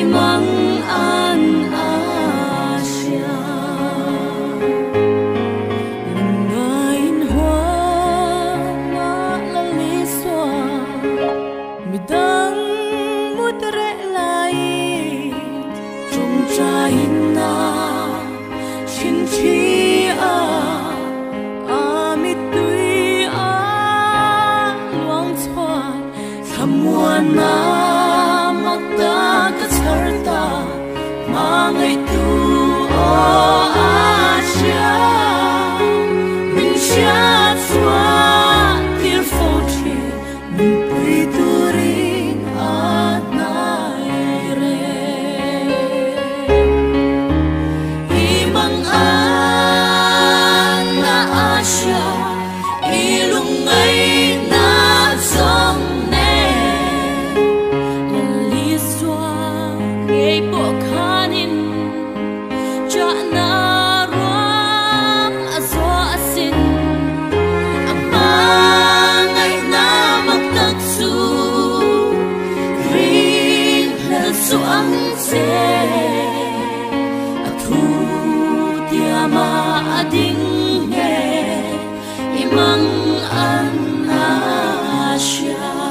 imang an Asia ngain hoa na laliswa midang mudre lai trong trai na chin chi a amit tui a luang chwa thamuan na magda ka charta mangai tu o Asia min sha chwa tir foti min pui turin at nai re imang an na Asia ilungay na song ne liswa ngay po kanin cha na ram aso asin ang mangay na magtagsu rin lalso ang se at hutiyama ading nge imang an Asia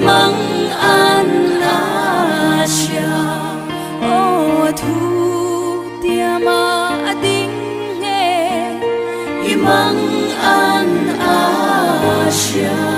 imang an Asia oh thu tiama ading nge imang an Asia